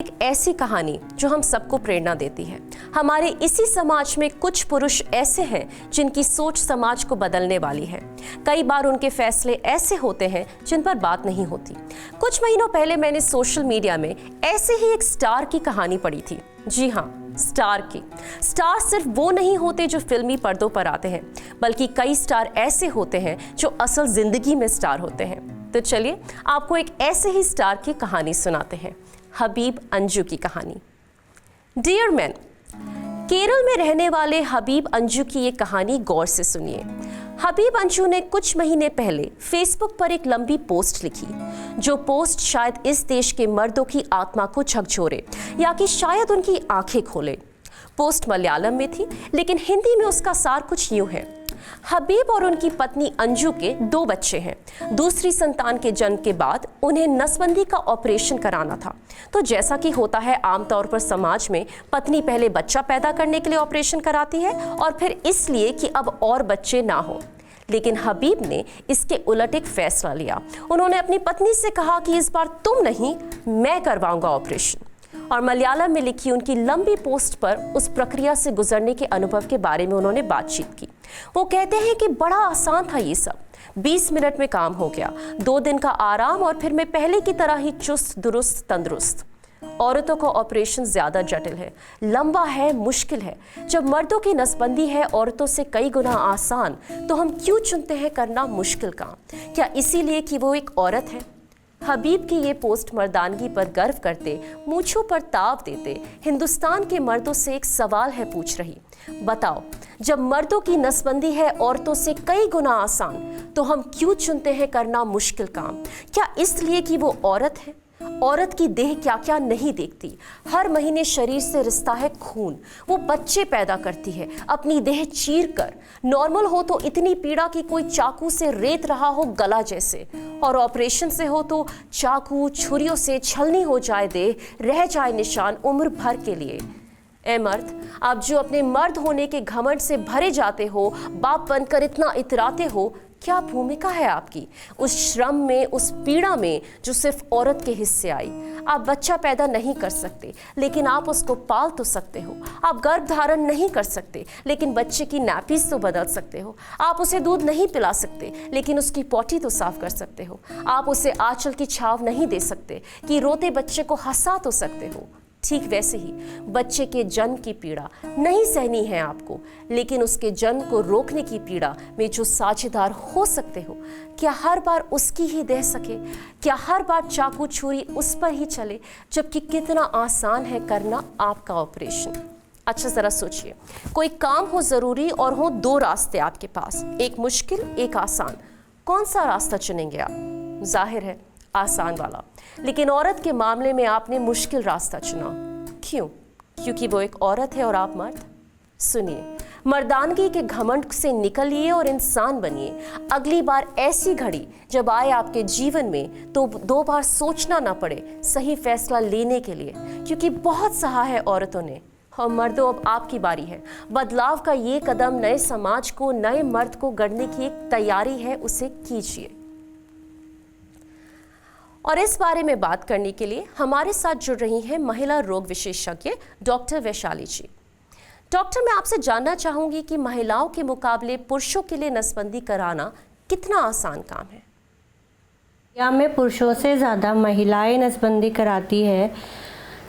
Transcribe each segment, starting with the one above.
एक ऐसी कहानी जो हम सबको प्रेरणा देती है। हमारे इसी समाज में कुछ पुरुष ऐसे हैं जिनकी सोच समाज को बदलने वाली है। कई बार उनके फैसले ऐसे होते हैं जिन पर बात नहीं होती। कुछ महीनों पहले मैंने सोशल मीडिया में ऐसे ही एक स्टार की कहानी पढ़ी थी। जी हाँ, स्टार की। स्टार सिर्फ वो नहीं होते जो फिल्मी पर्दों पर आते हैं, बल्कि कई स्टार ऐसे होते हैं जो असल जिंदगी में स्टार होते हैं। तो चलिए आपको एक ऐसे ही स्टार की कहानी सुनाते हैं, हबीब अंजू की कहानी। डियर मैन, केरल में रहने वाले हबीब अंजू की ये कहानी गौर से सुनिए। हबीब अंजू ने कुछ महीने पहले फेसबुक पर एक लंबी पोस्ट लिखी, जो पोस्ट शायद इस देश के मर्दों की आत्मा को झकझोरे या कि शायद उनकी आंखें खोले। पोस्ट मलयालम में थी, लेकिन हिंदी में उसका सार कुछ यूं है। हबीब और उनकी पत्नी अंजू के 2 बच्चे हैं। दूसरी संतान के जन्म के बाद उन्हें नसबंदी का ऑपरेशन कराना था। तो जैसा कि होता है आमतौर पर समाज में, पत्नी पहले बच्चा पैदा करने के लिए ऑपरेशन कराती है और फिर इसलिए कि अब और बच्चे ना हो। लेकिन हबीब ने इसके उलट एक फैसला लिया। उन्होंने अपनी पत्नी से कहा कि इस बार तुम नहीं, मैं करवाऊंगा ऑपरेशन। और मलयालम में लिखी उनकी लंबी पोस्ट पर उस प्रक्रिया से गुजरने के अनुभव के बारे में उन्होंने बातचीत की। वो कहते हैं कि बड़ा आसान था ये सब, 20 मिनट में काम हो गया, 2 दिन का आराम और फिर मैं पहले की तरह ही चुस्त दुरुस्त तंदुरुस्त। औरतों का ऑपरेशन ज्यादा जटिल है, लंबा है, मुश्किल है। जब मर्दों की नसबंदी है औरतों से कई गुना आसान, तो हम क्यों चुनते हैं करना मुश्किल काम? क्या इसीलिए कि वो एक औरत है? हबीब की ये पोस्ट मर्दानगी पर गर्व करते, मूंछों पर ताव देते हिंदुस्तान के मर्दों से एक सवाल है पूछ रही। बताओ, जब मर्दों की नसबंदी है औरतों से कई गुना आसान, तो हम क्यों चुनते हैं करना मुश्किल काम? क्या इसलिए कि वो औरत है? औरत की देह क्या क्या नहीं देखती। हर महीने शरीर से रिश्ता है खून, वो बच्चे पैदा करती है अपनी देह चीर कर। नॉर्मल हो तो इतनी पीड़ा कि कोई चाकू से रेत रहा हो गला जैसे, और ऑपरेशन से हो तो चाकू छुरियों से छलनी हो जाए देह, रह जाए निशान उम्र भर के लिए। ए मर्द, आप जो अपने मर्द होने के घमंड से भरे जाते हो, बाप बनकर इतना इतराते हो, क्या भूमिका है आपकी उस श्रम में, उस पीड़ा में जो सिर्फ औरत के हिस्से आई? आप बच्चा पैदा नहीं कर सकते, लेकिन आप उसको पाल तो सकते हो। आप गर्भ धारण नहीं कर सकते, लेकिन बच्चे की नैपीज तो बदल सकते हो। आप उसे दूध नहीं पिला सकते, लेकिन उसकी पॉटी तो साफ कर सकते हो। आप उसे आंचल की छाव नहीं दे सकते कि रोते बच्चे को हंसा तो सकते हो। ठीक वैसे ही बच्चे के जन्म की पीड़ा नहीं सहनी है आपको, लेकिन उसके जन्म को रोकने की पीड़ा में जो साझेदार हो सकते हो, क्या हर बार उसकी ही दे सके? क्या हर बार चाकू छुरी उस पर ही चले? जबकि कितना आसान है करना आपका ऑपरेशन। अच्छा जरा सोचिए, कोई काम हो जरूरी और हो 2 रास्ते आपके पास, एक मुश्किल एक आसान। कौन सा रास्ता चुनेंगे आप? जाहिर है आसान वाला। लेकिन औरत के मामले में आपने मुश्किल रास्ता चुना। क्यों? क्योंकि वो एक औरत है और आप मर्द। सुनिए, मर्दानगी के घमंड से निकलिए और इंसान बनिए। अगली बार ऐसी घड़ी जब आए आपके जीवन में, तो 2 बार सोचना ना पड़े सही फैसला लेने के लिए, क्योंकि बहुत सहा है औरतों ने। और मर्दों, अब आपकी बारी है। बदलाव का ये कदम नए समाज को, नए मर्द को गढ़ने की एक तैयारी है, उसे कीजिए। और इस बारे में बात करने के लिए हमारे साथ जुड़ रही हैं महिला रोग विशेषज्ञ डॉक्टर वैशाली जी। डॉक्टर, मैं आपसे जानना चाहूंगी कि महिलाओं के मुकाबले पुरुषों के लिए नसबंदी कराना कितना आसान काम है? या में पुरुषों से ज़्यादा महिलाएं नसबंदी कराती है,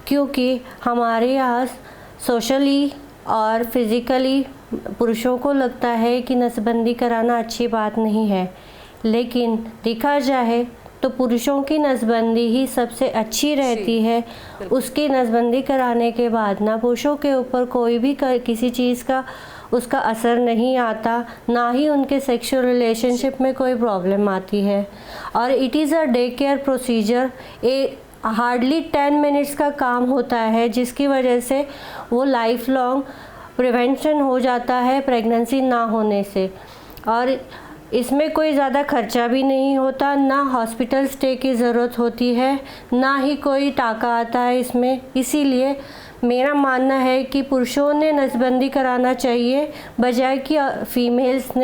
क्योंकि हमारे यहाँ सोशली और फिज़िकली पुरुषों को लगता है कि नसबंदी कराना अच्छी बात नहीं है। लेकिन देखा जाए तो पुरुषों की नसबंदी ही सबसे अच्छी रहती है। उसकी नसबंदी कराने के बाद ना पुरुषों के ऊपर कोई भी किसी चीज़ का उसका असर नहीं आता, ना ही उनके सेक्सुअल रिलेशनशिप में कोई प्रॉब्लम आती है। और it is a day care procedure. Hardly 10 minutes का काम होता है, जिसकी वजह से वो लाइफ लॉन्ग प्रिवेंशन हो जाता है प्रेगनेंसी ना होने से। और इसमें कोई ज़्यादा खर्चा भी नहीं होता, ना हॉस्पिटल स्टे की ज़रूरत होती है, ना ही कोई टाका आता है इसमें। इसीलिए मेरा मानना है कि पुरुषों ने नसबंदी कराना चाहिए, बजाय कि फीमेल्स ने।